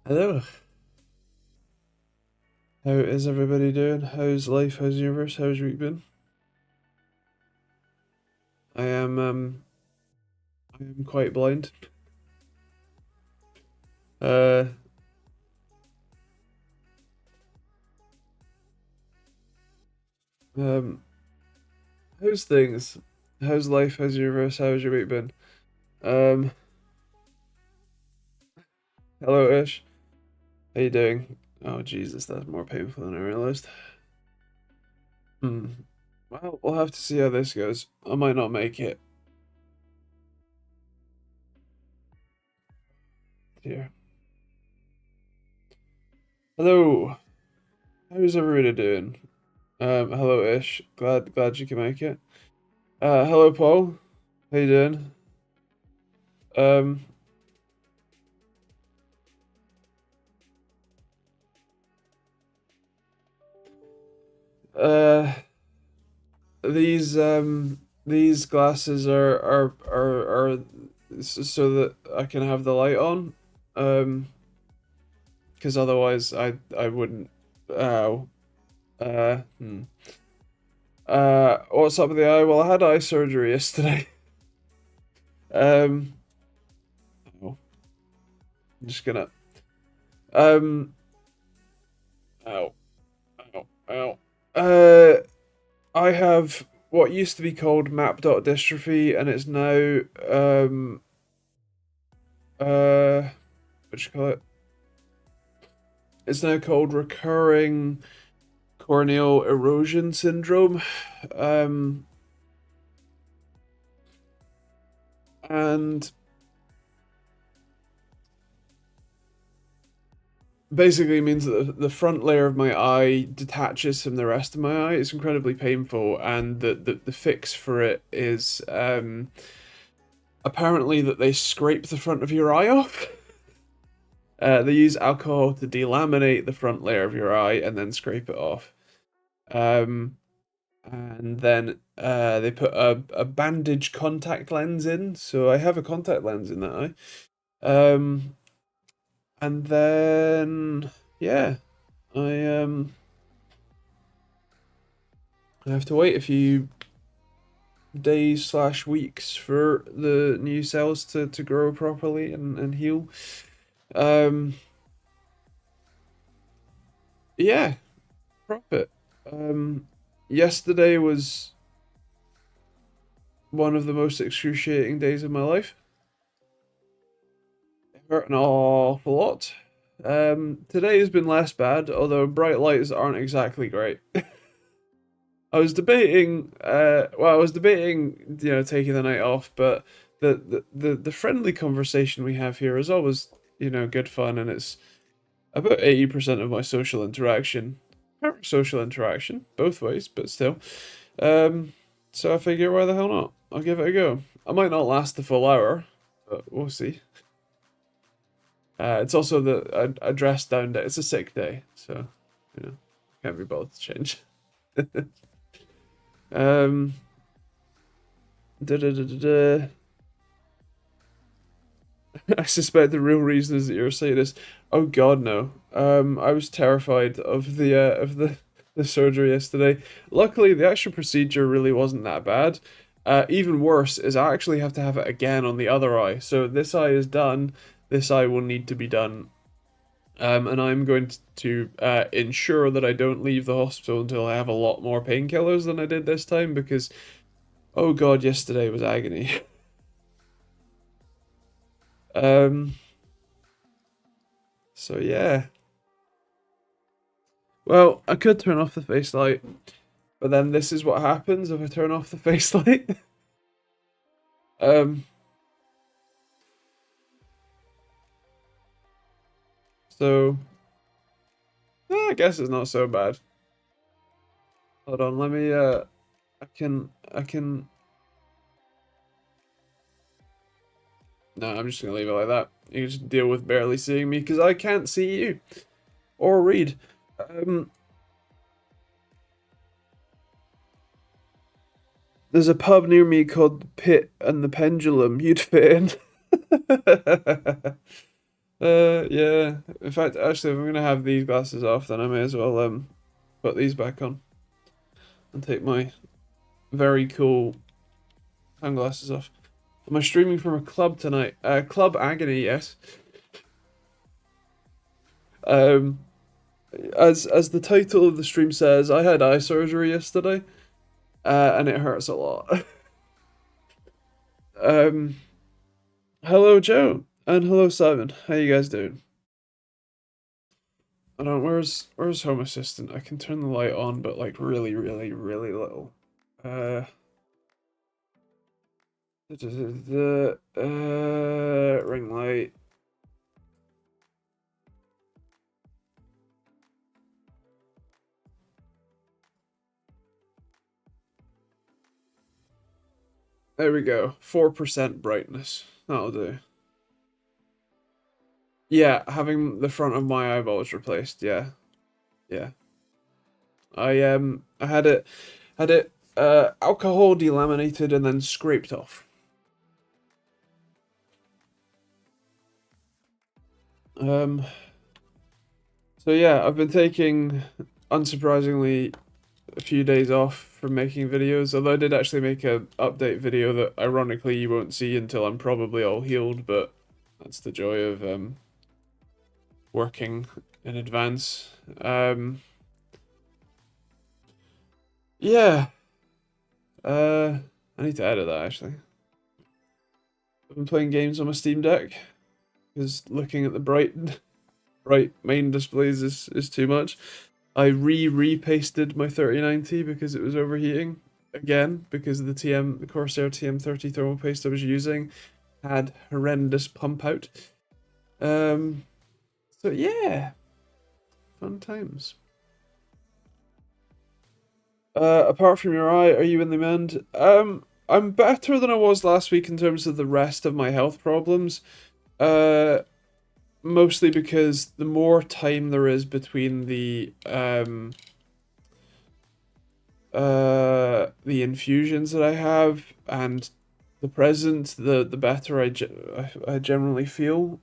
Hello. How is everybody doing? How's life? How's the universe? How's your week been? I am I am quite blind. Uh um how's things? How's life? How's the universe? How's your week been? Um Hello Ish. How you doing? Oh Jesus, that's more painful than I realized. Hmm. Well, we'll have to see how this goes. I might not make it. Dear. Hello. How's everybody doing? Hello Ish. Glad you can make it. Hello Paul. How you doing? Um Uh, these glasses are so that I can have the light on. Because otherwise I wouldn't. Ow. Hmm. What's up with the eye? Well, I had eye surgery yesterday. Um, oh, I'm just gonna. Um, ow, ow, ow. I have what used to be called map dot dystrophy, and it's now uh, what you call it? It's now called recurring corneal erosion syndrome. Um, and basically means that the front layer of my eye detaches from the rest of my eye. It's incredibly painful, and the fix for it is apparently that they scrape the front of your eye off. They use alcohol to delaminate the front layer of your eye and then scrape it off. Um, and then they put a bandage contact lens in. So I have a contact lens in that eye. And then yeah, I I have to wait a few days slash weeks for the new cells to grow properly and heal. Um, yeah, profit. Yesterday was one of the most excruciating days of my life. It hurt an awful lot. Today has been less bad, although bright lights aren't exactly great. I was debating, I was debating, taking the night off, but the friendly conversation we have here is always, good fun, and it's about 80% of my social interaction. Social interaction, both ways, but still. Um, so I figure, why the hell not? I'll give it a go. I might not last the full hour, but we'll see. It's also a dress down day. It's a sick day, so can't be bothered to change. um, da da da da da. I suspect the real reason is that you're saying this. Oh God, no. I was terrified of the surgery yesterday. Luckily, the actual procedure really wasn't that bad. Even worse is I actually have to have it again on the other eye. So this eye is done. This eye will need to be done. And I'm going to ensure that I don't leave the hospital until I have a lot more painkillers than I did this time because, oh God, yesterday was agony. Um, so yeah. Well, I could turn off the face light, but then this is what happens if I turn off the face light. um, so I guess it's not so bad. Hold on, let me I can no, I'm just gonna leave it like that. You can just deal with barely seeing me because I can't see you or read. Um, there's a pub near me called Pit and the Pendulum. You'd fit in. Yeah. In fact, actually, if I'm gonna have these glasses off, then I may as well put these back on and take my very cool sunglasses off. Am I streaming from a club tonight? Club Agony, yes. Um, as the title of the stream says, I had eye surgery yesterday, and it hurts a lot. um, Hello Joe and hello Simon. How you guys doing? I don't. Where's Home Assistant? I can turn the light on, but like really, really, really little. Uh, ring light. There we go. 4% brightness. That'll do. Yeah, having the front of my eyeballs replaced. Yeah, yeah. I had it alcohol delaminated and then scraped off. Um. So yeah, I've been taking, unsurprisingly, a few days off from making videos. Although I did actually make a update video that ironically you won't see until I'm probably all healed. But that's the joy of working in advance. Yeah. I need to edit that actually. I've been playing games on my Steam Deck because looking at the bright main displays is too much. I repasted my 3090 because it was overheating again because of the Corsair TM30 thermal paste I was using had horrendous pump out. So yeah, fun times. Apart from your eye, are you in the mend? I'm better than I was last week in terms of the rest of my health problems. Uh, Mostly because the more time there is between the infusions that I have and the present, the better I generally feel.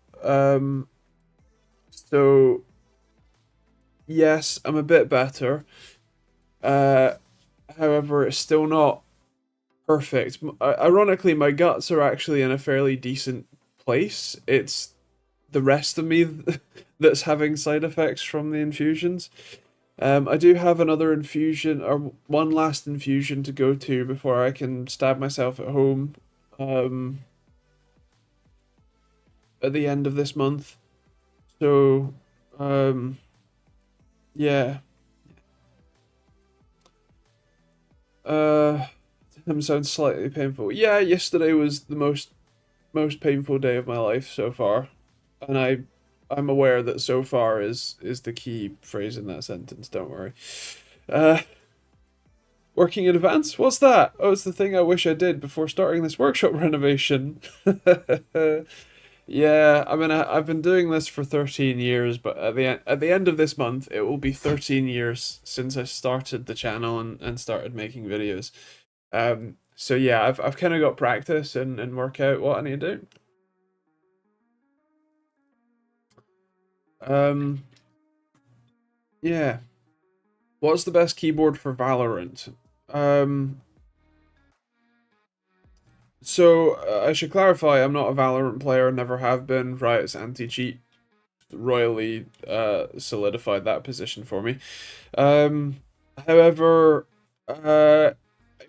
So yes, I'm a bit better. Uh, However, it's still not perfect. Ironically, my guts are actually in a fairly decent place. It's the rest of me that's having side effects from the infusions. I do have another infusion or one last infusion to go to before I can stab myself at home. Um, at the end of this month. So, um, yeah. Uh, them sounds slightly painful. Yeah, yesterday was the most painful day of my life so far, and I'm aware that so far is the key phrase in that sentence. Don't worry. Uh, Working in advance? What's that? Oh, it's the thing I wish I did before starting this workshop renovation. Yeah, I mean, I've been doing this for 13 years, but at the end of this month, it will be 13 years since I started the channel and started making videos. So yeah, I've kind of got practice and work out what I need to do. Um, yeah. What's the best keyboard for Valorant? Um, I should clarify, I'm not a Valorant player, never have been. Riot's anti-cheat royally solidified that position for me. Um, However, it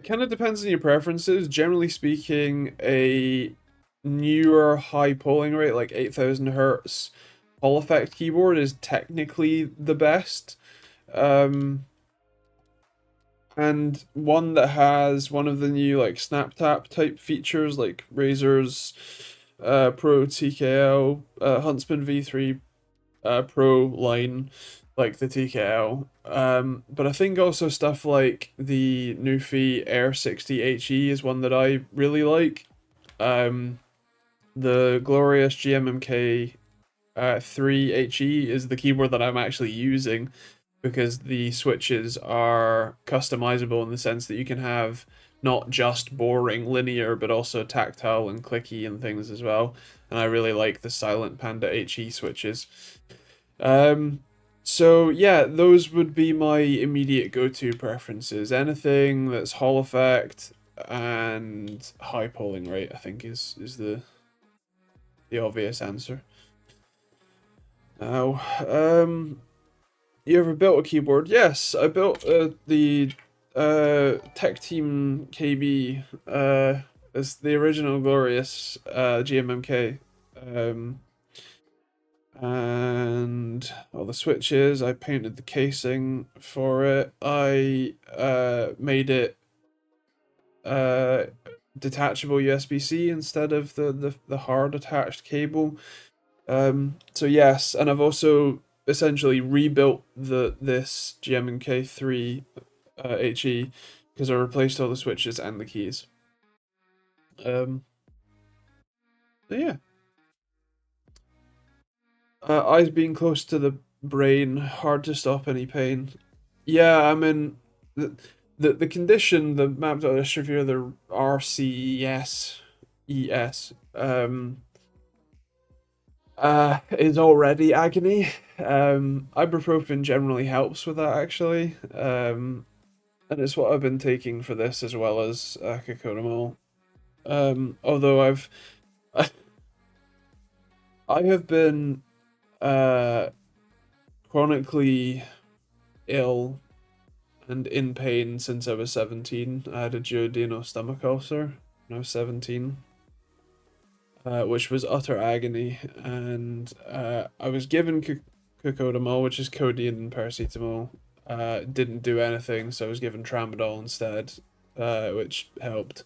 kind of depends on your preferences. Generally speaking, a newer high polling rate, like 8000 hertz Hall effect keyboard, is technically the best. Um, and one that has one of the new like snap tap type features, like Razer's Pro TKL, Huntsman V3 Pro line, like the TKL. But I think also stuff like the Newfie Air 60 HE is one that I really like. The glorious GMMK 3 HE is the keyboard that I'm actually using because the switches are customizable in the sense that you can have not just boring linear, but also tactile and clicky and things as well. And I really like the Silent Panda HE switches. Um, so yeah, those would be my immediate go-to preferences. Anything that's Hall effect and high polling rate, I think is the obvious answer. Now, you ever built a keyboard? Yes, I built the TechteamGB. It's the original glorious GMMK. Um, and all the switches. I painted the casing for it. I made it uh, detachable USB-C instead of the hard attached cable. So yes, and I've also essentially rebuilt this GMK3 HE because I replaced all the switches and the keys. Um, so yeah, eyes being close to the brain, hard to stop any pain. Yeah, I mean the condition, the mapped out dystrophy, or the RCES, is already agony. Ibuprofen generally helps with that actually. And it's what I've been taking for this as well as cocodamol. Although I have been uh chronically ill and in pain since I was 17. I had a duodenal stomach ulcer when I was 17, which was utter agony. And I was given cocodamol, which is codeine and paracetamol. Didn't do anything, so I was given tramadol instead, which helped.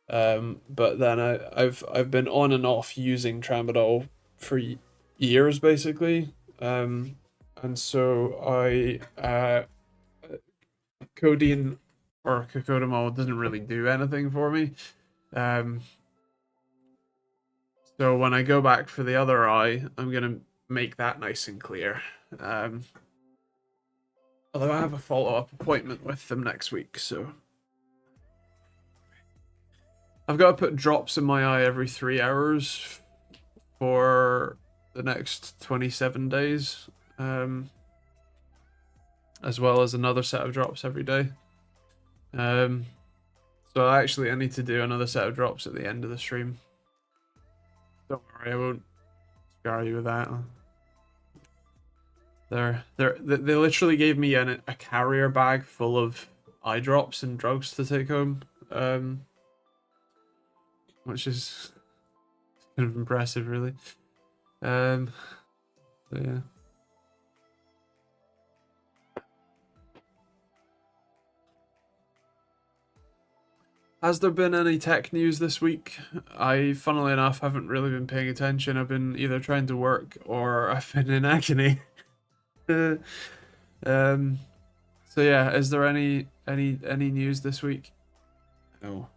But then I've been on and off using tramadol for years basically. And so I codeine or cocodamol doesn't really do anything for me. Um, so when I go back for the other eye, I'm gonna make that nice and clear. Um, Although I have a follow-up appointment with them next week, so I've got to put drops in my eye every 3 hours for the next 27 days, as well as another set of drops every day. Um, so I need to do another set of drops at the end of the stream. Don't worry, I won't scare you with that. They literally gave me a carrier bag full of eye drops and drugs to take home, which is kind of impressive, really. So yeah. Has there been any tech news this week? I, funnily enough, haven't really been paying attention. I've been either trying to work or I've been in agony. um. So yeah, is there any news this week? No.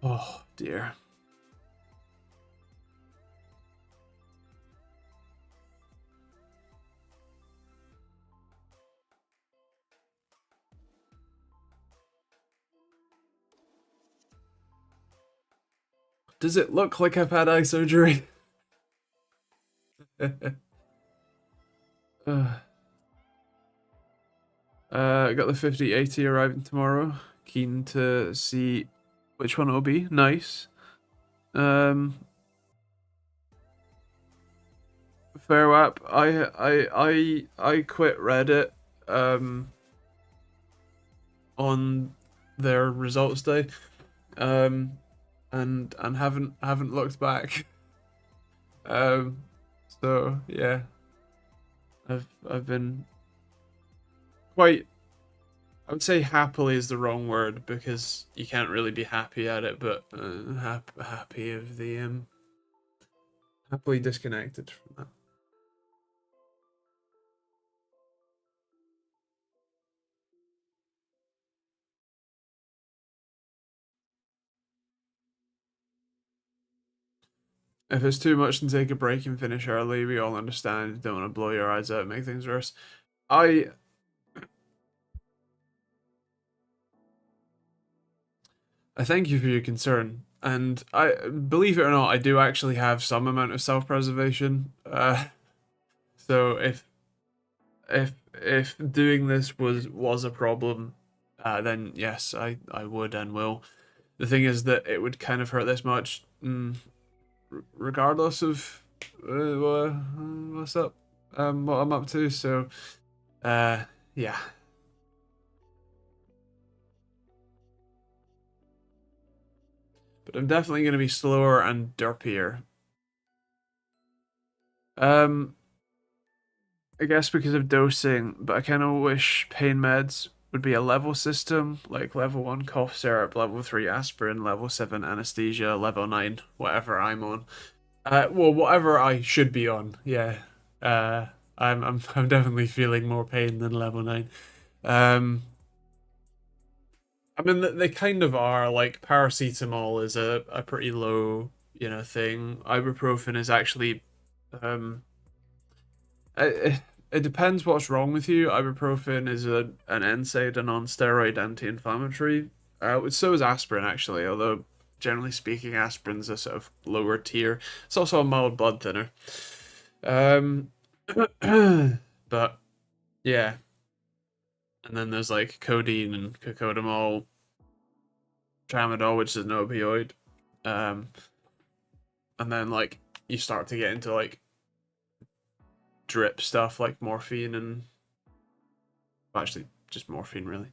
Oh dear. Does it look like I've had eye surgery? Got the 5080 arriving tomorrow. Keen to see which one it'll be. Nice. Um, Fair whap. I quit Reddit on their results day. And haven't looked back. Um, so yeah, I've been quite. I would say happily is the wrong word because you can't really be happy at it, but happy of the happily disconnected from that. If it's too much, then take a break and finish early. We all understand. Don't want to blow your eyes out and make things worse. I thank you for your concern, and I believe it or not, I do actually have some amount of self-preservation. So if doing this was a problem, then yes, I would and will. The thing is that it would kind of hurt this much, regardless of what's up, what I'm up to. So, yeah. But I'm definitely going to be slower and derpier. Um, I guess because of dosing, but I kind of wish pain meds would be a level system, like level 1 cough syrup, level 3 aspirin, level 7 anesthesia, level 9 whatever I'm on. Well, whatever I should be on. Yeah. Uh, I'm definitely feeling more pain than level 9. Um, I mean, they kind of are. Like paracetamol is a pretty low, thing. Ibuprofen is actually, um, it depends what's wrong with you. Ibuprofen is an NSAID, a non-steroid anti-inflammatory. So is aspirin actually, although generally speaking, aspirin's a sort of lower tier. It's also a mild blood thinner. Um, but yeah, and then there's like codeine and cocodamol, tramadol, which is an opioid. Um, and then like you start to get into like drip stuff like morphine and actually just morphine really.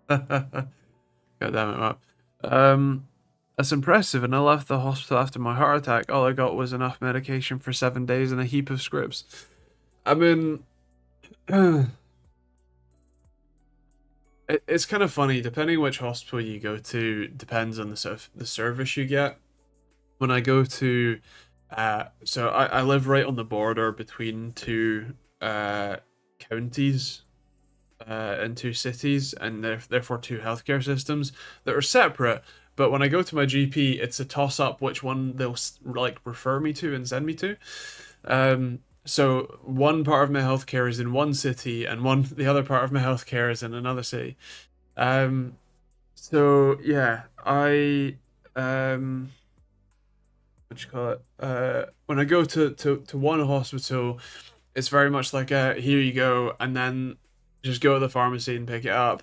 God damn it, Matt. That's impressive, and I left the hospital after my heart attack. All I got was enough medication for 7 days and a heap of scripts. I mean, it's kind of funny. Depending which hospital you go to, depends on the sort of the service you get. When I go to, so I live right on the border between two counties, in two cities, and therefore two healthcare systems that are separate. But when I go to my GP, it's a toss up which one they'll like refer me to and send me to. So one part of my healthcare is in one city, and the other part of my healthcare is in another city. Um, so yeah, I what you call it? When I go to one hospital, it's very much like a here you go, and then just go to the pharmacy and pick it up.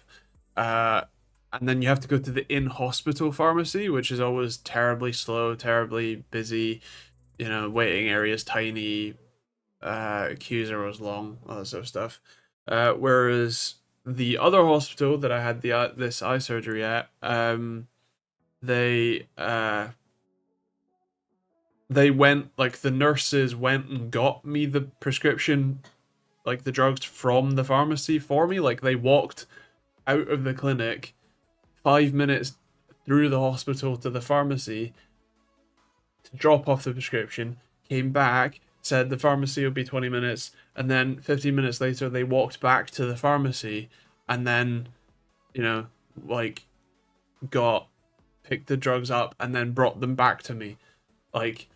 Uh, and then you have to go to the in-hospital pharmacy, which is always terribly slow, terribly busy. Waiting areas tiny, queues are always long, all that sort of stuff. Whereas the other hospital that I had this eye surgery at, they went like the nurses went and got me the prescription, like the drugs from the pharmacy for me. Like they walked out of the clinic 5 minutes through the hospital to the pharmacy to drop off the prescription, came back, said the pharmacy would be 20 minutes, and then 15 minutes later they walked back to the pharmacy and then, you know, like got picked the drugs up and then brought them back to me. Like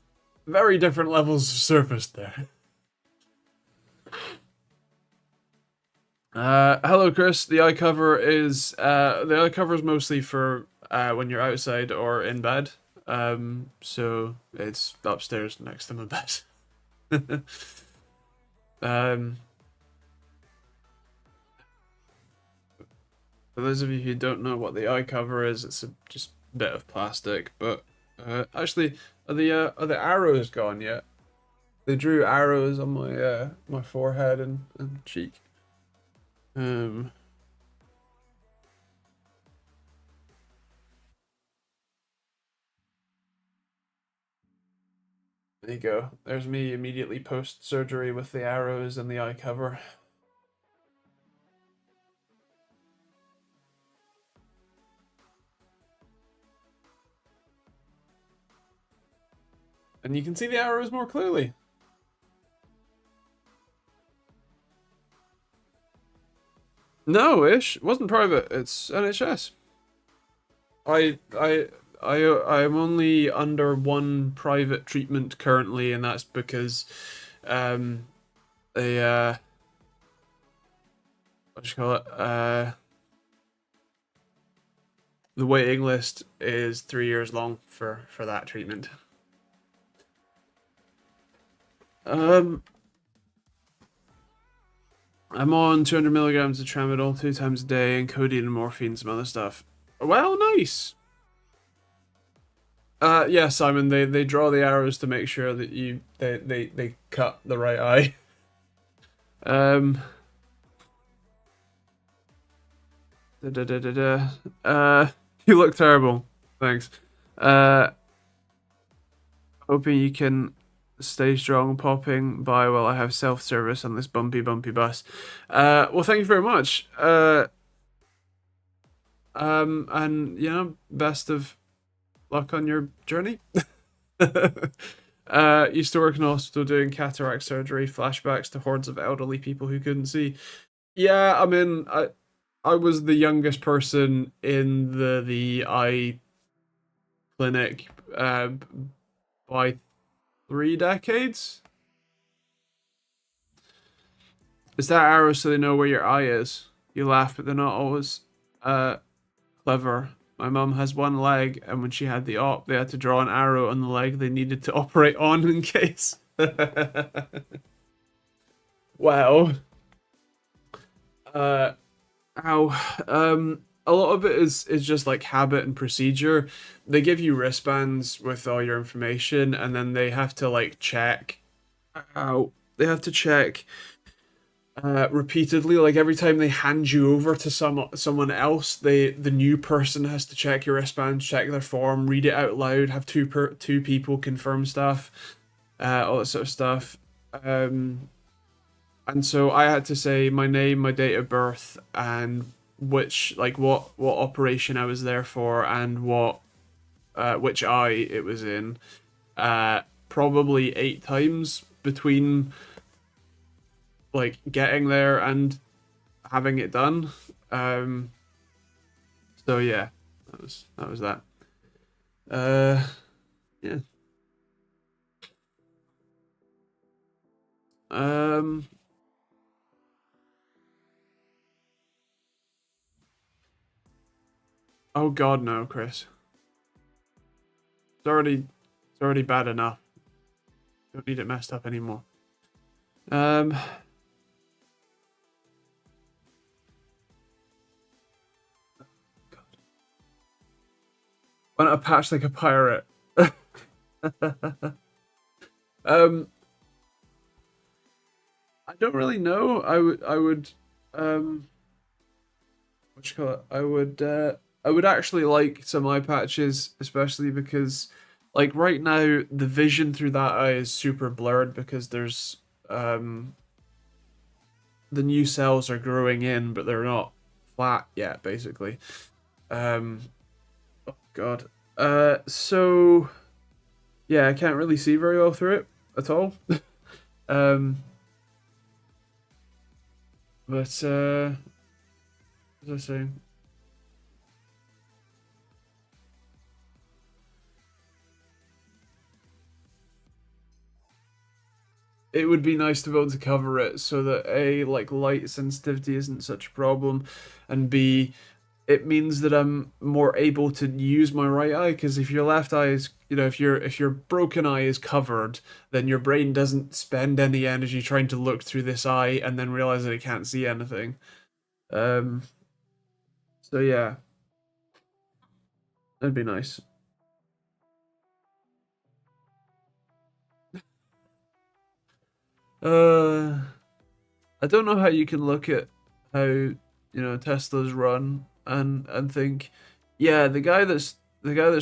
very different levels of service there. Hello, Chris. The eye cover is mostly for when you're outside or in bed. So it's upstairs next to my bed. um, for those of you who don't know what the eye cover is, it's just a bit of plastic. But actually, are the arrows gone yet? They drew arrows on my forehead and cheek. Um, there you go. There's me immediately post surgery with the arrows and the eye cover. And you can see the arrows more clearly. No, Ish. It wasn't private. It's NHS. I I I'm only under one private treatment currently, and that's because um the what do you call it? The waiting list is 3 years long for that treatment. Um I'm on 200 milligrams of tramadol 2 times a day, and codeine and morphine and some other stuff. Well, nice. Yeah, Simon. They draw the arrows to make sure that they cut the right eye. Um. Da, da, da, da, da. You look terrible. Thanks. Uh, hoping you can stay strong, popping by while I have self-service on this bumpy bus. Well, thank you very much. And best of luck on your journey. Used to work in a hospital doing cataract surgery, flashbacks to hordes of elderly people who couldn't see. Yeah, I mean, I was the youngest person in the eye clinic by 3 decades. Is that arrow so they know where your eye is? You laugh, but they're not always clever. My mum has one leg, and when she had the op, they had to draw an arrow on the leg they needed to operate on in case. Wow. Uh, Ow. A lot of it is just like habit and procedure. They give you wristbands with all your information, and then they have to like check. Ow. They have to check repeatedly. Like every time they hand you over to someone else, the new person has to check your wristband, check their form, read it out loud, have two people confirm stuff, all that sort of stuff. And so I had to say my name, my date of birth, and what operation I was there for, and what which eye it was in. Probably 8 times between like getting there and having it done. So yeah, that was that. Yeah. Um. Oh God, no, Chris. It's already bad enough. Don't need it messed up anymore. Um. Why not a patch like a pirate? um. I don't really know. I would what you call it? I would actually like some eye patches, especially because like right now the vision through that eye is super blurred because there's the new cells are growing in, but they're not flat yet, basically. Um oh God. So yeah, I can't really see very well through it at all. um but as I was saying, it would be nice to be able to cover it so that A, like light sensitivity isn't such a problem, and B, it means that I'm more able to use my right eye, because if your left eye is, if your broken eye is covered, then your brain doesn't spend any energy trying to look through this eye and then realize that it can't see anything. Um so yeah, that'd be nice. Uh I don't know how you can look at how Teslas run and think, yeah, the guy that's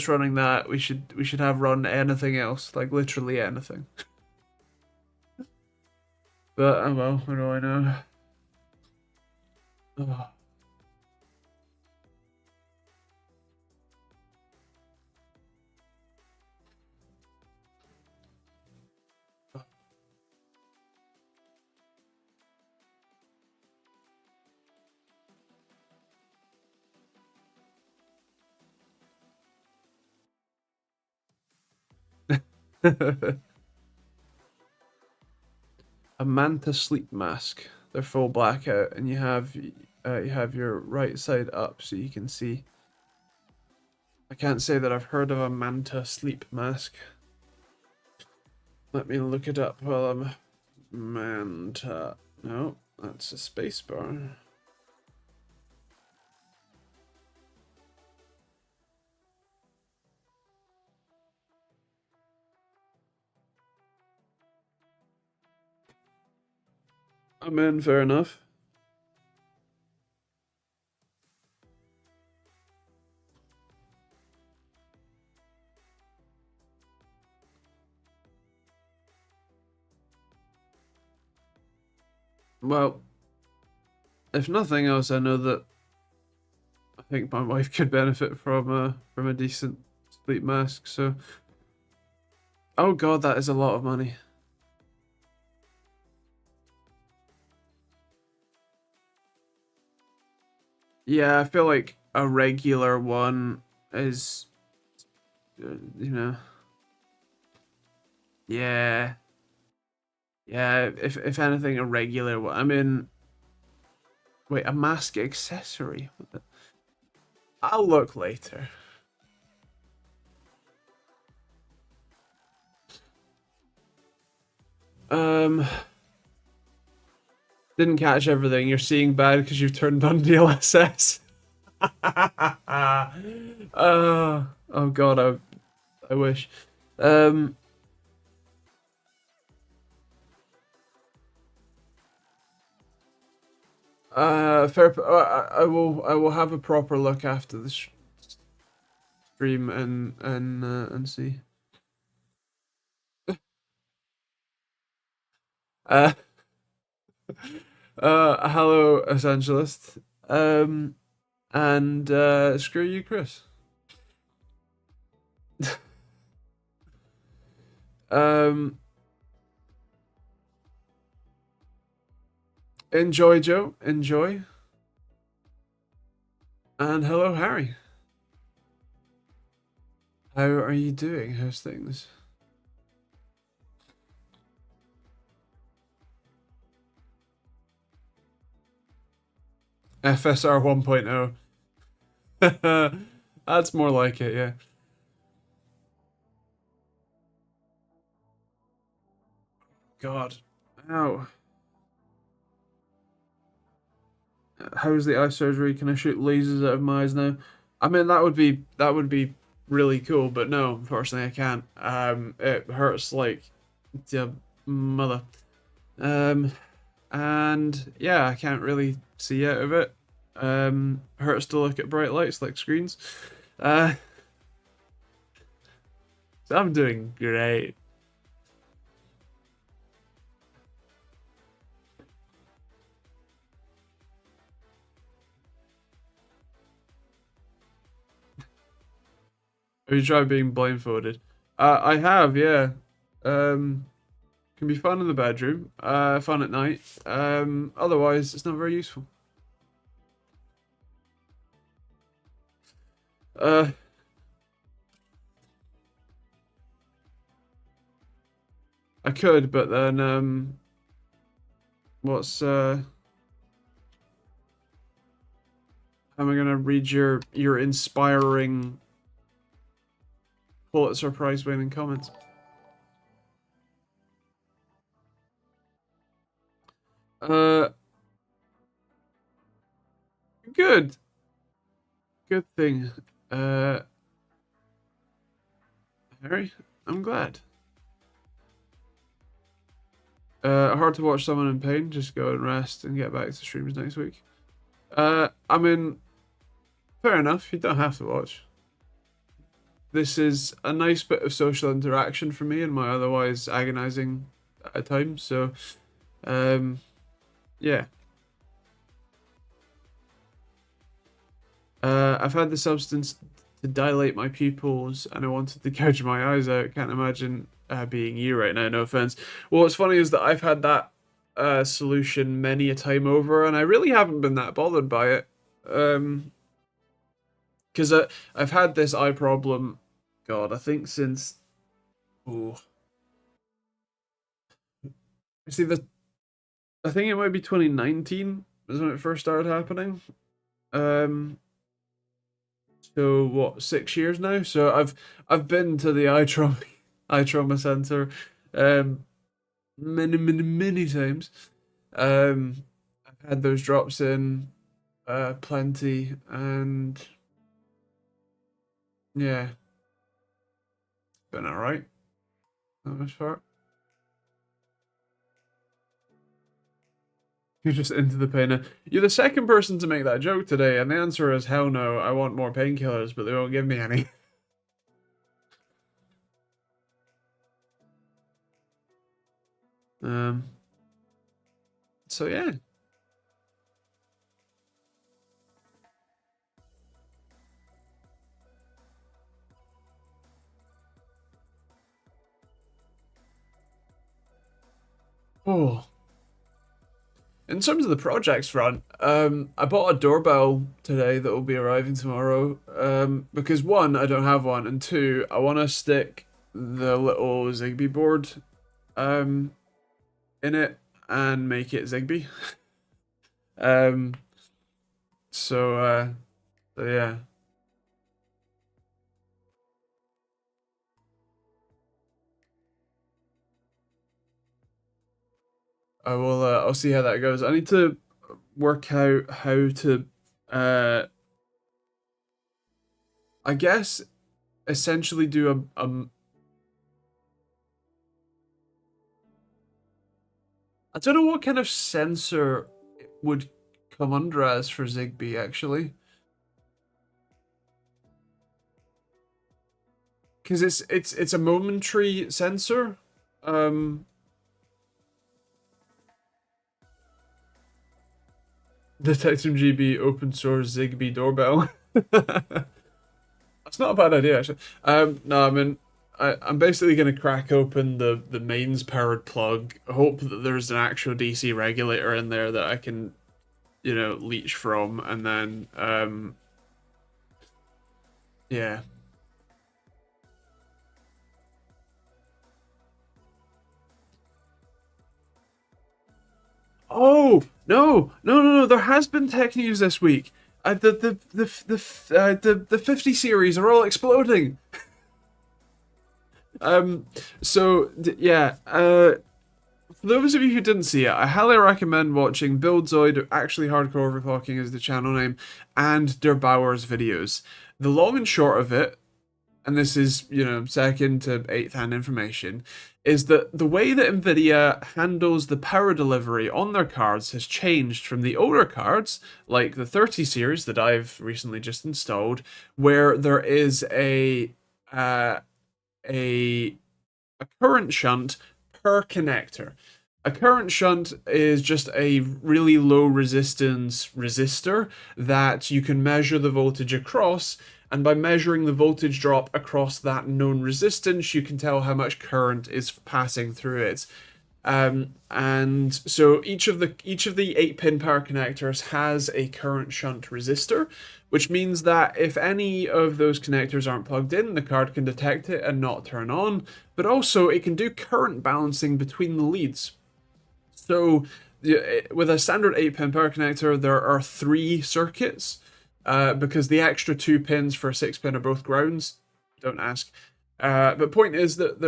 running that we should have run anything else, like literally anything. But oh well, what do I know? Oh. A manta sleep mask. They're full blackout, and you have your right side up so you can see. I can't say that I've heard of a manta sleep mask. Let me look it up while I'm manta. No, that's a space bar. I'm in, fair enough. Well, if nothing else, I know that I think my wife could benefit from a decent sleep mask. So, oh god, that is a lot of money. Yeah, I feel like a regular one is, you know, yeah, yeah. If anything, a regular one. I mean, wait, a mask accessory. I'll look later. Um, didn't catch everything. You're seeing bad because you've turned on DLSS. Oh god, I wish. Um, fair. I will have a proper look after the stream and see. Uh, hello, essentialist. And screw you, Chris. Um, enjoy, Joe. Enjoy. And hello, Harry. How are you doing? How's things? FSR 1.0. That's more like it, yeah. God. Ow. How's the eye surgery? Can I shoot lasers out of my eyes now? I mean, that would be really cool, but no, unfortunately, I can't. It hurts like the mother. Um, and yeah, I can't really see out of it. Hurts to look at bright lights like screens. Uh, so I'm doing great. Have you tried being blindfolded? I have, yeah. Um, can be fun in the bedroom, fun at night. Otherwise, it's not very useful. Uh, I could, but then what's how am I gonna read your inspiring Pulitzer Prize winning comments? Uh, good, good thing. Uh, Harry, I'm glad. Hard to watch someone in pain. Just go and rest and get back to streams next week. I mean, fair enough. You don't have to watch. This is a nice bit of social interaction for me in my otherwise agonizing time. So, um, yeah. I've had the substance to dilate my pupils, and I wanted to gouge my eyes out. Can't imagine being you right now. No offense. Well, what's funny is that I've had that solution many a time over, and I really haven't been that bothered by it. Because I've had this eye problem. God, I think since See, I think it might be 2019 is when it first started happening. Um, so what, 6 years now? So I've been to the eye trauma center, um, many times. I've had those drops in, plenty, and yeah, been alright for the most part. You're just into the pain. You're the second person to make that joke today, and the answer is hell no. I want more painkillers, but they won't give me any. Um. So yeah. Oh. In terms of the projects front, I bought a doorbell today that will be arriving tomorrow. Because one, I don't have one, and two, I want to stick the little Zigbee board, um, in it and make it Zigbee. Um. So yeah. I will. I'll see how that goes. I need to work out how to. I guess essentially do a. I don't know what kind of sensor it would come under as for Zigbee actually, because it's a momentary sensor. Um, the TechteamGB open source Zigbee doorbell. That's not a bad idea, actually. No, I mean, I'm basically going to crack open the mains powered plug, hope that there's an actual DC regulator in there that I can, leech from, and then, yeah. Oh no! There has been tech news this week. The 50 series are all exploding. Um, yeah. For those of you who didn't see it, I highly recommend watching Buildzoid, actually Hardcore Overclocking is the channel name, and Der Bauer's videos. The long and short of it, and this is, second to eighth hand information, is that the way that Nvidia handles the power delivery on their cards has changed from the older cards, like the 30 series that I've recently just installed, where there is uh, a a current shunt per connector. A current shunt is just a really low resistance resistor that you can measure the voltage across, and by measuring the voltage drop across that known resistance, you can tell how much current is passing through it. And so each of the 8-pin power connectors has a current shunt resistor, which means that if any of those connectors aren't plugged in, the card can detect it and not turn on, but also it can do current balancing between the leads. So with a standard 8-pin power connector, there are 3 circuits, because the extra 2 pins for a 6-pin are both grounds. Don't ask. But point is that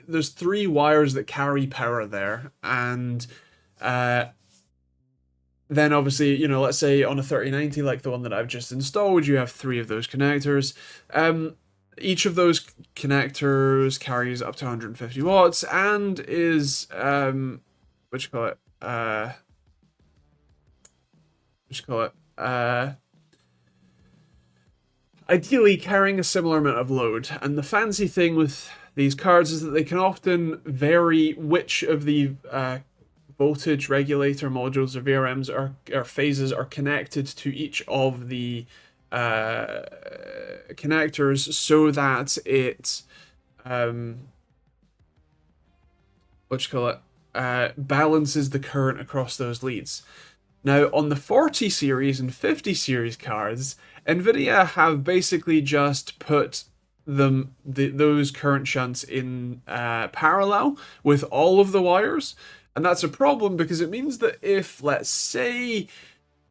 there's 3 wires that carry power there, and then obviously, let's say on a 3090 like the one that I've just installed, you have 3 of those connectors. Each of those connectors carries up to 150 watts and is what you call it? What you call it? Ideally carrying a similar amount of load. And the fancy thing with these cards is that they can often vary which of the voltage regulator modules or VRMs or phases are connected to each of the connectors, so that it balances the current across those leads. Now, on the 40 series and 50 series cards, Nvidia have basically just put those current shunts in parallel with all of the wires, and that's a problem because it means that if, let's say,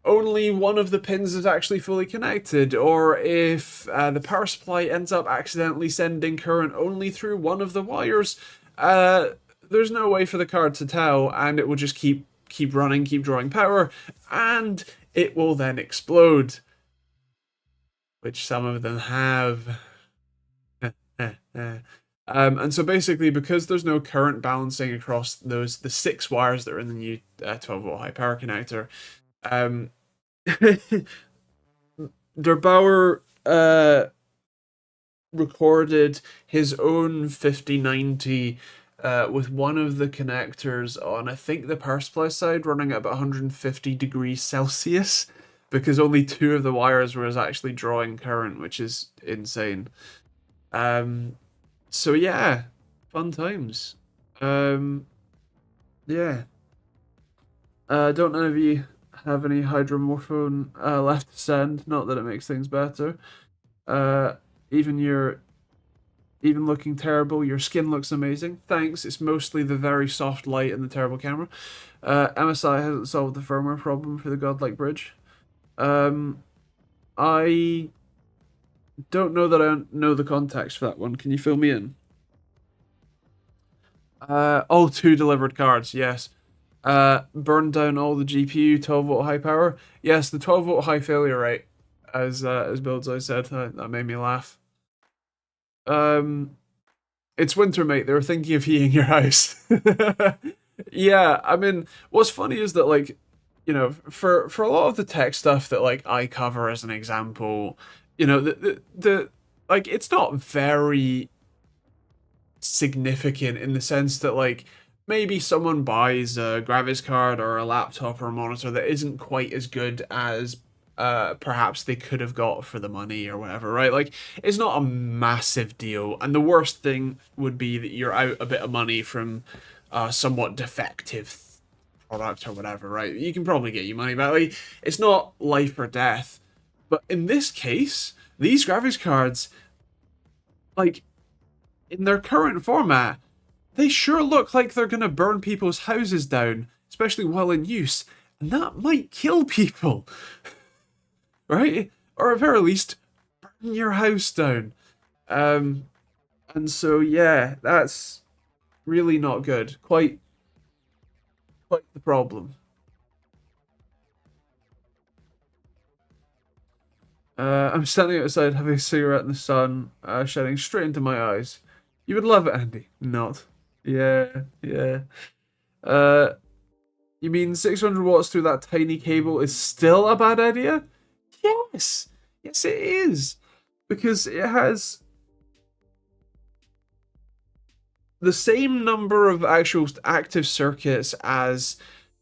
only one of the pins is actually fully connected, or if the power supply ends up accidentally sending current only through one of the wires, there's no way for the card to tell, and it will just keep running, keep drawing power, and it will then explode, which some of them have. And so basically, because there's no current balancing across the 6 wires that are in the new 12-volt high power connector, Der Bauer recorded his own 5090 with one of the connectors on, I think, the power supply side running at about 150 degrees Celsius, because only 2 of the wires was actually drawing current, which is insane. So yeah, fun times. Yeah. Don't none of you have any hydromorphone left to send? Not that it makes things better. Even looking terrible, your skin looks amazing. Thanks. It's mostly the very soft light and the terrible camera. MSI hasn't solved the firmware problem for the Godlike Bridge. I don't know that I know the context for that one. Can you fill me in? Oh, 2 delivered cards, yes. Burn down all the GPU, 12-volt high power. Yes, the 12-volt high failure rate, as Builds I said, that made me laugh. It's winter, mate. They were thinking of heating your house. Yeah, I mean, what's funny is that, like, you know, for a lot of the tech stuff that, like, I cover as an example, you know, the like, it's not very significant in the sense that, like, maybe someone buys a graphics card or a laptop or a monitor that isn't quite as good as perhaps they could have got for the money or whatever, right? Like, it's not a massive deal, and the worst thing would be that you're out a bit of money from a somewhat defective product or whatever, right? You can probably get your money back. Like, it's not life or death. But in this case, these graphics cards, like, in their current format, they sure look like they're gonna burn people's houses down, especially while in use, and that might kill people. Right? Or at very least, burn your house down. And so yeah, that's really not good. Quite the problem. I'm standing outside having a cigarette in the sun, shining straight into my eyes. You would love it, Andy. Not. Yeah, yeah. Uh, you mean 600 watts through that tiny cable is still a bad idea? Yes. Yes, it is. Because it has the same number of actual active circuits as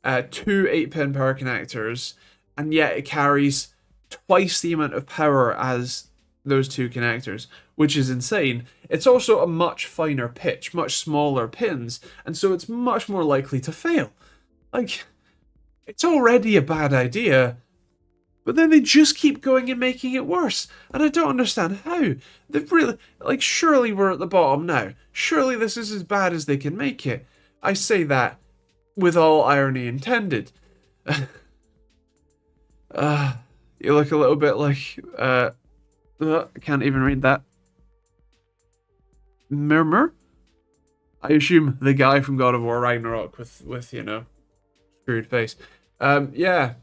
2 8-pin power connectors, and yet it carries twice the amount of power as those 2 connectors, which is insane. It's also a much finer pitch, much smaller pins, and so it's much more likely to fail. Like, it's already a bad idea, but then they just keep going and making it worse. And I don't understand how. They've really, like, surely we're at the bottom now. Surely this is as bad as they can make it. I say that with all irony intended. You look a little bit like, I can't even read that. Murmur? I assume the guy from God of War Ragnarok with you know, screwed face. Yeah.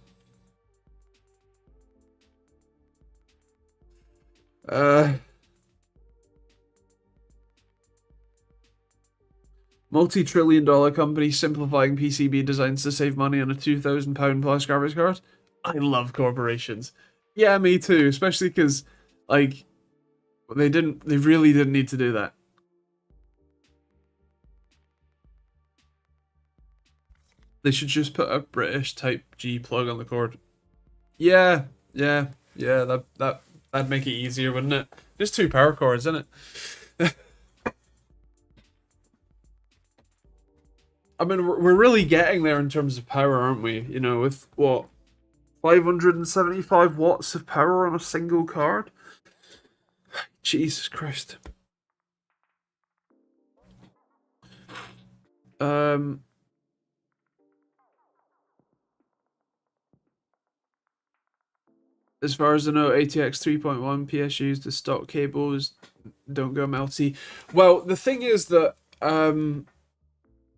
Multi-trillion-dollar company simplifying PCB designs to save money on a £2,000 plus graphics card. I love corporations. Yeah, me too. Especially because, like, they really didn't need to do that. They should just put a British Type G plug on the cord. Yeah, yeah, yeah. That'd make it easier, wouldn't it? Just 2 power cords, isn't it? I mean, we're really getting there in terms of power, aren't we? You know, with what, 575 watts of power on a single card? Jesus Christ. Um, as far as I know, ATX 3.1 PSUs, the stock cables don't go MLT. Well, the thing is that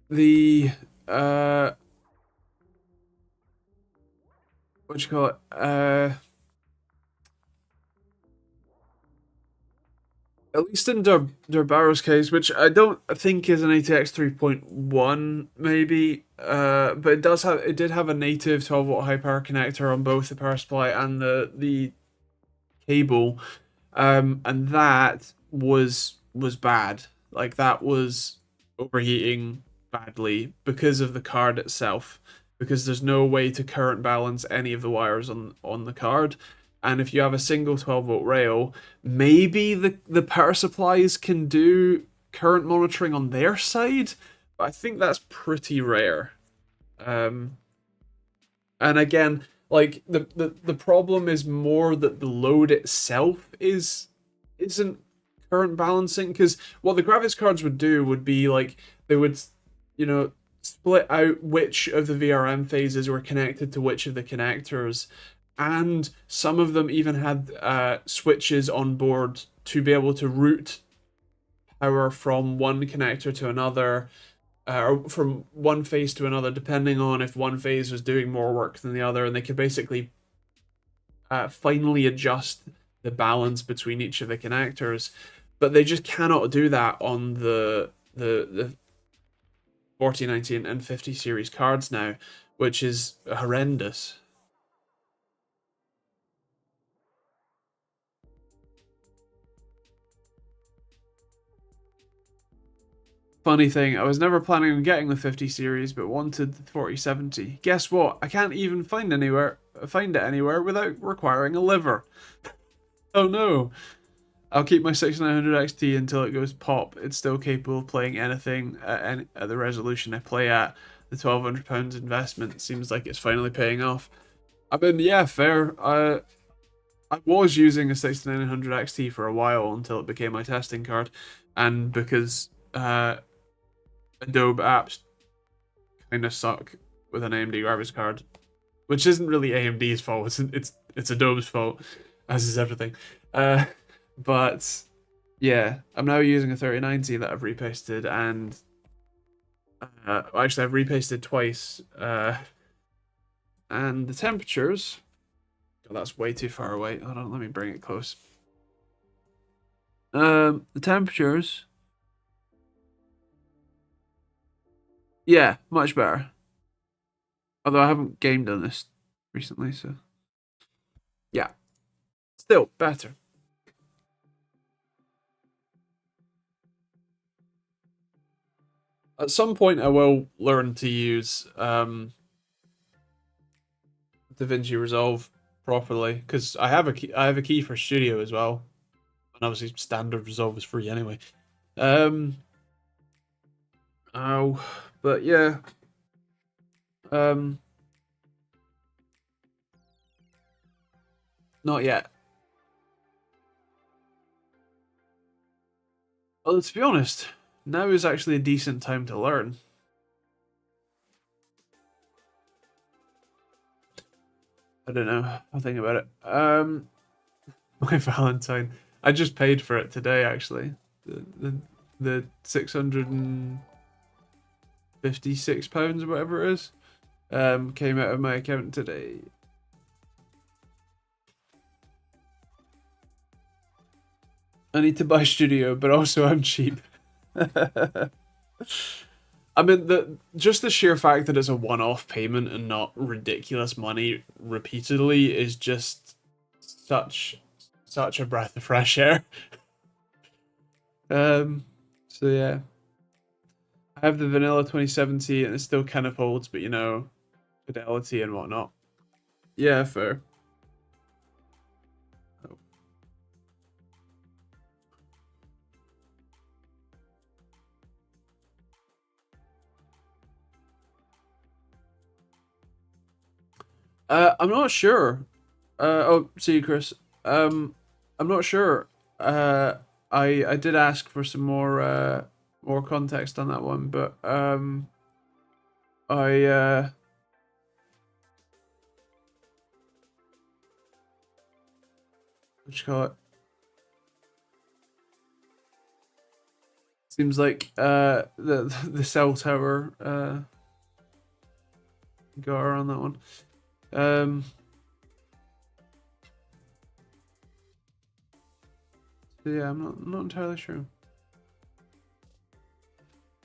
the what you call it? At least in Darbaro's case, which I don't think is an ATX 3.1, maybe, but it did have a native 12-volt high power connector on both the power supply and the cable, and that was bad. Like that was overheating badly because of the card itself, because there's no way to current balance any of the wires on the card. And if you have a single 12-volt rail, maybe the power supplies can do current monitoring on their side, but I think that's pretty rare. Um, and again, like the problem is more that the load itself isn't current balancing, because what the graphics cards would do would be like they would, you know, split out which of the VRM phases were connected to which of the connectors, and some of them even had switches on board to be able to route power from one connector to another, or from one phase to another, depending on if one phase was doing more work than the other, and they could basically finally adjust the balance between each of the connectors. But they just cannot do that on the 4090 and 50 series cards now, which is horrendous. Funny thing, I was never planning on getting the 50 series, but wanted the 4070. Guess what? I can't even find it anywhere without requiring a liver. Oh no! I'll keep my 6900 XT until it goes pop. It's still capable of playing anything at the resolution I play at. The £1,200 investment seems like it's finally paying off. I mean, yeah, fair. I was using a 6900 XT for a while until it became my testing card, and because Adobe apps kind of suck with an AMD graphics card, which isn't really AMD's fault. It's Adobe's fault, as is everything. But yeah, I'm now using a 3090 that I've repasted, and actually I've repasted twice. And the temperatures. Oh, that's way too far away. Hold on, let me bring it close. The temperatures. Yeah, much better. Although I haven't gamed on this recently, so yeah, still better. At some point, I will learn to use DaVinci Resolve properly, because I have a key for Studio as well, and obviously standard Resolve is free anyway. Oh, but yeah. Not yet. Well, to be honest, now is actually a decent time to learn. I don't know. I'll think about it. My Valentine. I just paid for it today, actually. The £656 or whatever it is, came out of my account today. I need to buy Studio, but also I'm cheap. I mean, just the sheer fact that it's a one-off payment and not ridiculous money repeatedly is just such a breath of fresh air. So yeah, I have the vanilla 2070 and it still kind of holds, but you know, fidelity and whatnot. Yeah, fair. I'm not sure. Oh, see you, Chris. I'm not sure. uh, I did ask for some more context on that one, but I what you call it? Seems like the cell tower got her on that one. So yeah, I'm not entirely sure.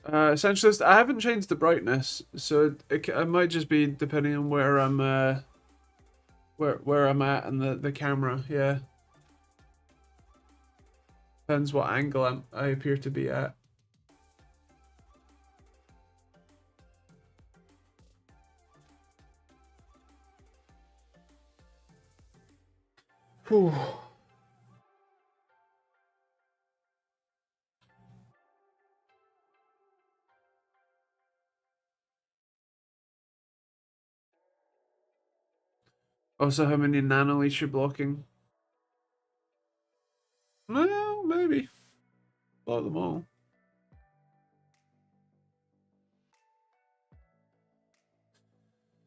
Essentialist, I haven't changed the brightness, so it might just be depending on where I'm where I'm at and the camera. Yeah, depends what angle I appear to be at. Whew. Also, how many nanoliths you're blocking? Well, maybe. Block them all.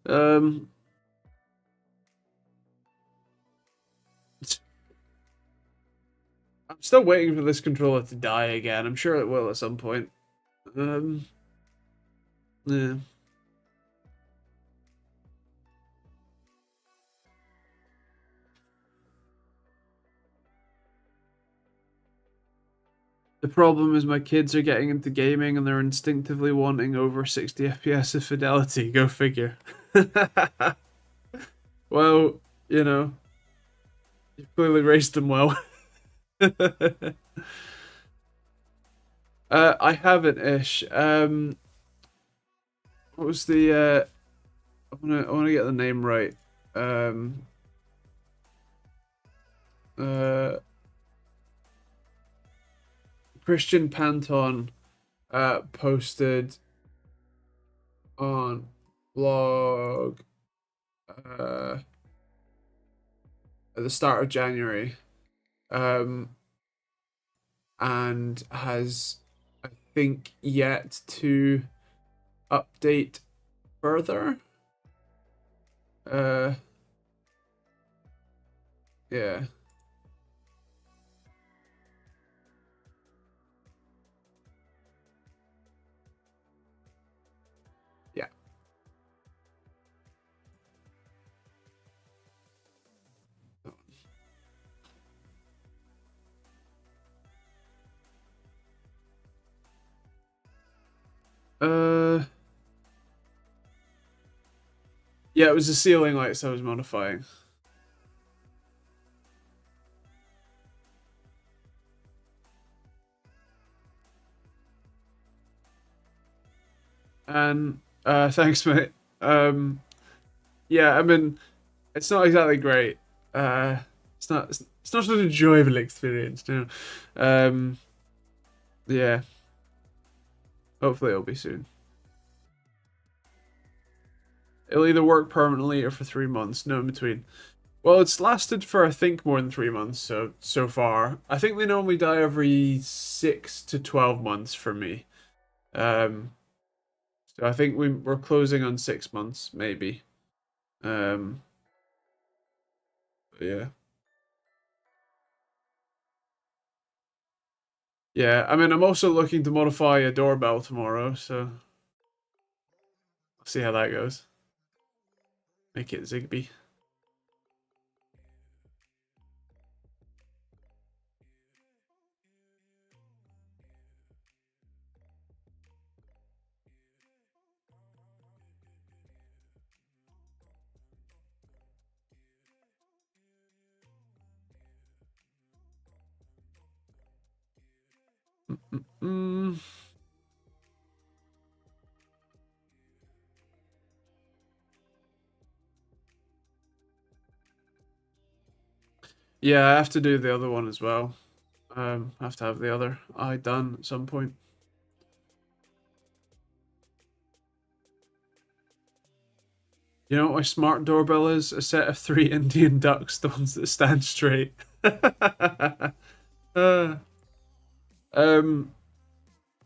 Um, I'm still waiting for this controller to die again. I'm sure it will at some point. Yeah. The problem is my kids are getting into gaming and they're instinctively wanting over 60 FPS of fidelity. Go figure. Well, you know, you've clearly raised them well. I haven't, Ish. What was the I wanna get the name right. Um uh Christian Panton posted on blog at the start of January, um, and has, I think, yet to update further. Uh, yeah. Yeah. Uh, yeah, it was the ceiling lights I was modifying. And thanks, mate. Yeah, I mean, it's not exactly great. It's not an enjoyable experience, you know. Yeah. Hopefully it'll be soon. It'll either work permanently or for 3 months, no in between. Well, it's lasted for I think more than 3 months so far. I think they normally die every 6 to 12 months for me. Um, so I think we're closing on 6 months maybe. Um, yeah, yeah. I mean, I'm also looking to modify a doorbell tomorrow, so I'll see how that goes. Make it Zigbee. Mm. Yeah, I have to do the other one as well. I have to have the other eye done at some point. You know what my smart doorbell is? A set of 3 Indian ducks, the ones that stand straight. Uh, um,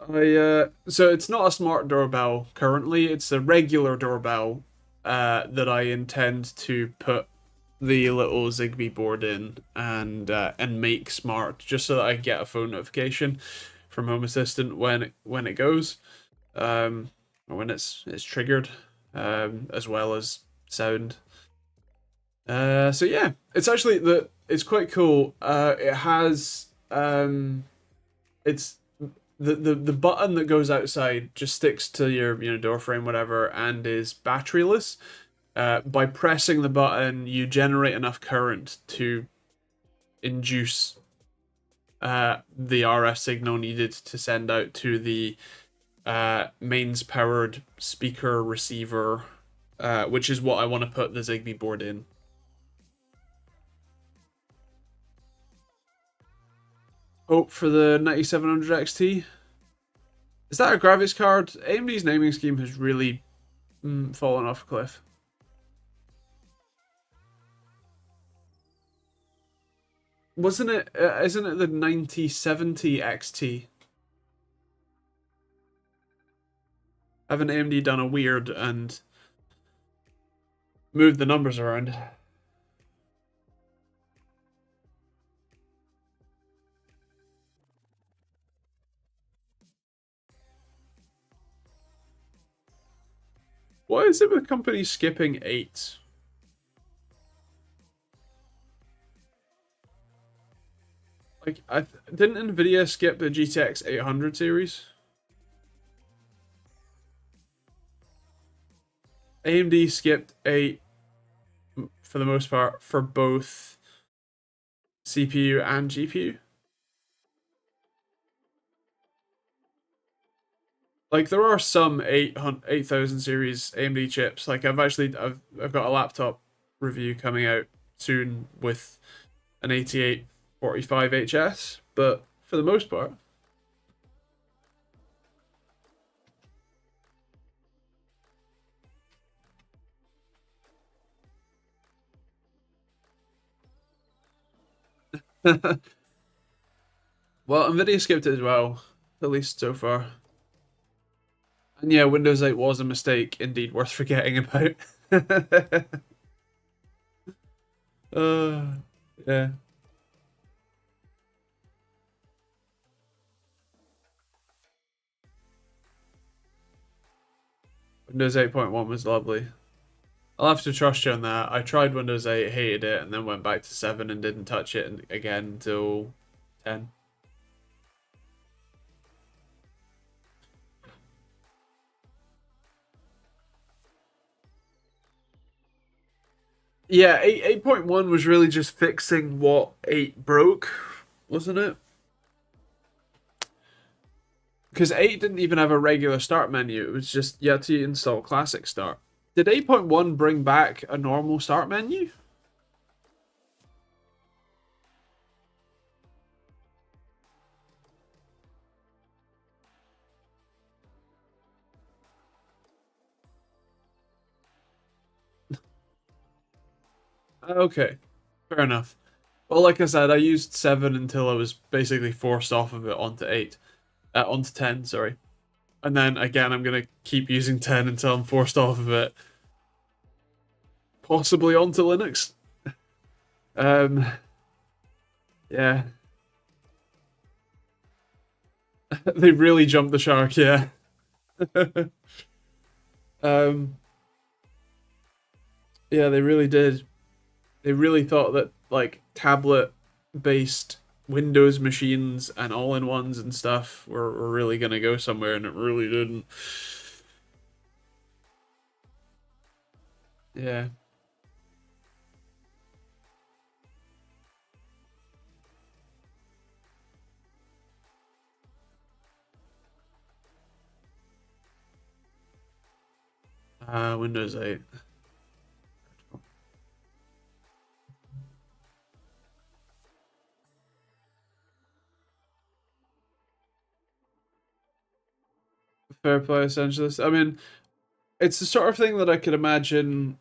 so it's not a smart doorbell currently. It's a regular doorbell that I intend to put the little Zigbee board in and make smart, just so that I get a phone notification from Home Assistant when it goes, or when it's triggered, as well as sound. So yeah, it's actually it's quite cool. It has it's the button that goes outside just sticks to your door frame, whatever, and is batteryless. By pressing the button, you generate enough current to induce the RF signal needed to send out to the mains powered speaker receiver, which is what I want to put the Zigbee board in. Hope for the 9700 XT. Is that a graphics card? AMD's naming scheme has really fallen off a cliff. Wasn't it? Isn't it the 9070 XT? Haven't AMD done a weird and moved the numbers around? Why is it with companies skipping 8? Like, didn't Nvidia skip the GTX 800 series? AMD skipped 8 for the most part for both CPU and GPU. Like, there are some 8000 series AMD chips. Like, I've got a laptop review coming out soon with an 8845HS, but for the most part, well, Nvidia skipped it as well, at least so far. And yeah, Windows 8 was a mistake, indeed worth forgetting about. uh, yeah. Windows 8.1 was lovely. I'll have to trust you on that. I tried Windows 8, hated it, and then went back to 7 and didn't touch it again until 10. Yeah, 8.1 was really just fixing what 8 broke, wasn't it? Because 8 didn't even have a regular start menu. It was just you had to install Classic Start. Did 8.1 bring back a normal start menu? Okay, fair enough. Well, like I said, I used 7 until I was basically forced off of it onto 8. Onto 10, sorry. And then again, I'm going to keep using 10 until I'm forced off of it. Possibly onto Linux. Um, yeah. They really jumped the shark, yeah. um, yeah, they really did. They really thought that, like, tablet-based Windows machines and all-in-ones and stuff were really going to go somewhere, and it really didn't. Yeah. Windows 8. Fair play, essentialist. I mean, it's the sort of thing that I could imagine.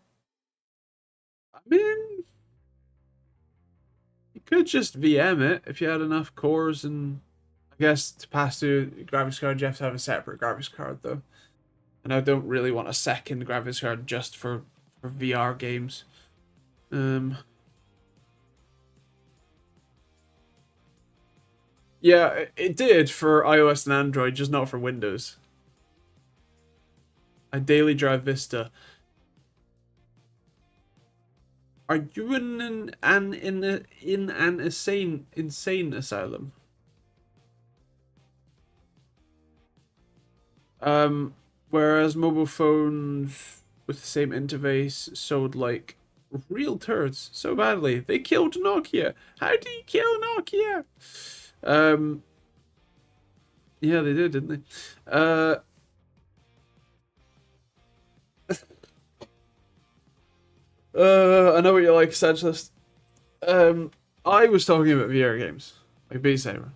I mean, could just VM it if you had enough cores, and I guess to pass through graphics card, you have to have a separate graphics card though. And I don't really want a second graphics card just for VR games. Yeah, it did for iOS and Android, just not for Windows. I daily drive Vista. Are you in an insane asylum? Whereas mobile phones with the same interface sold like real turds so badly. They killed Nokia. How do you kill Nokia? Um, yeah, they did, didn't they? I know what you like, Sanchez. I was talking about VR games, like Beat Saber,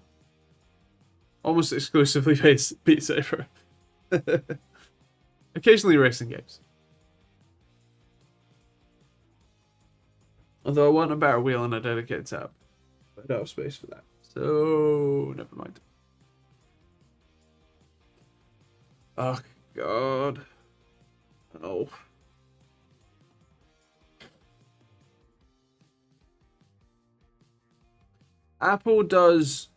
almost exclusively Beat Saber. Occasionally racing games. Although I want a better wheel and a dedicated tab. I don't have space for that. So, never mind. Oh, God. Oh. Apple does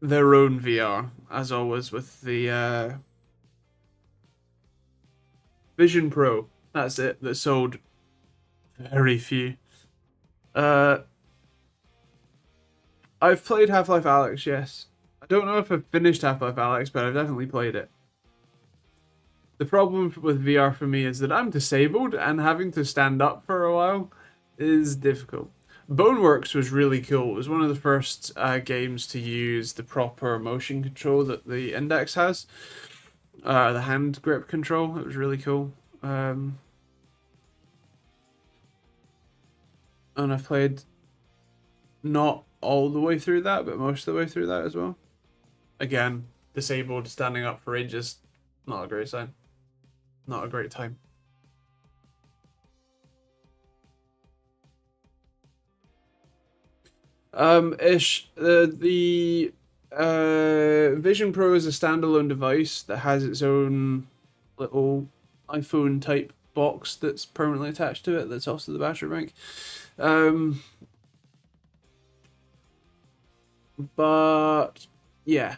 their own VR, as always, with the Vision Pro. That's it. That sold very few. Uh, I've played Half-Life Alyx, yes. I don't know if I've finished Half-Life Alyx, but I've definitely played it. The problem with VR for me is that I'm disabled, and having to stand up for a while is difficult. Boneworks was really cool. It was one of the first games to use the proper motion control that the Index has. The hand grip control. It was really cool. And I've played not all the way through that, but most of the way through that as well. Again, disabled, standing up for ages. Not a great sign. Not a great time. The Vision Pro is a standalone device that has its own little iPhone type box that's permanently attached to it. That's also the battery bank. But yeah.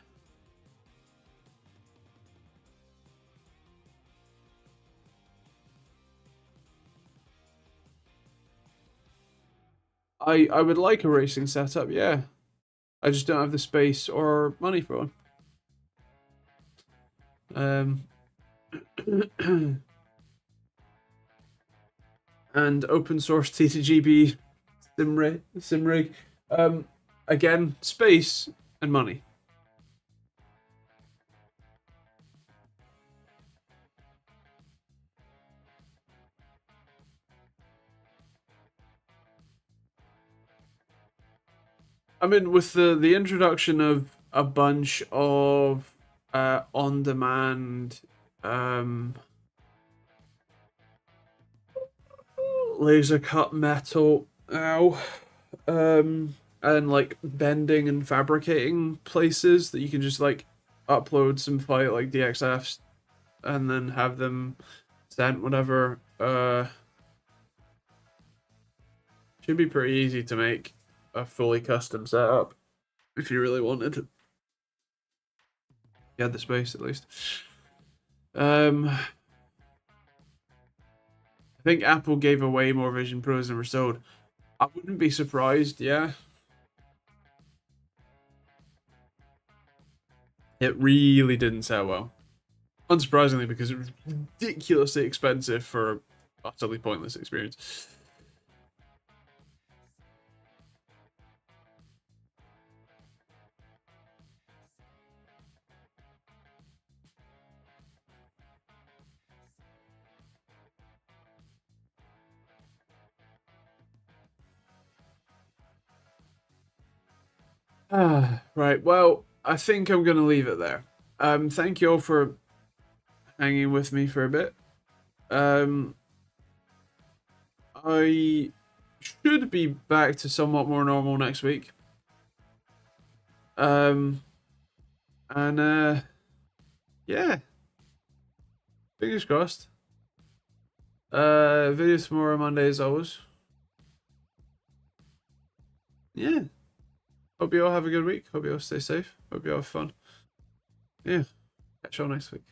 I would like a racing setup, yeah. I just don't have the space or money for one. And open source TechteamGB sim rig. Again, space and money. I mean, with the introduction of a bunch of on demand laser cut metal, and like bending and fabricating places that you can just like upload some file like DXFs and then have them sent whatever. Should be pretty easy to make a fully custom setup if you really wanted. You had the space at least. I think Apple gave away more Vision Pros than were sold. I wouldn't be surprised, yeah. It really didn't sell well. Unsurprisingly, because it was ridiculously expensive for an utterly pointless experience. Right, well, I think I'm going to leave it there. Thank you all for hanging with me for a bit. I should be back to somewhat more normal next week. And yeah, fingers crossed. Video tomorrow, Monday as always. Yeah. Hope you all have a good week. Hope you all stay safe. Hope you all have fun. Yeah. Catch you all next week.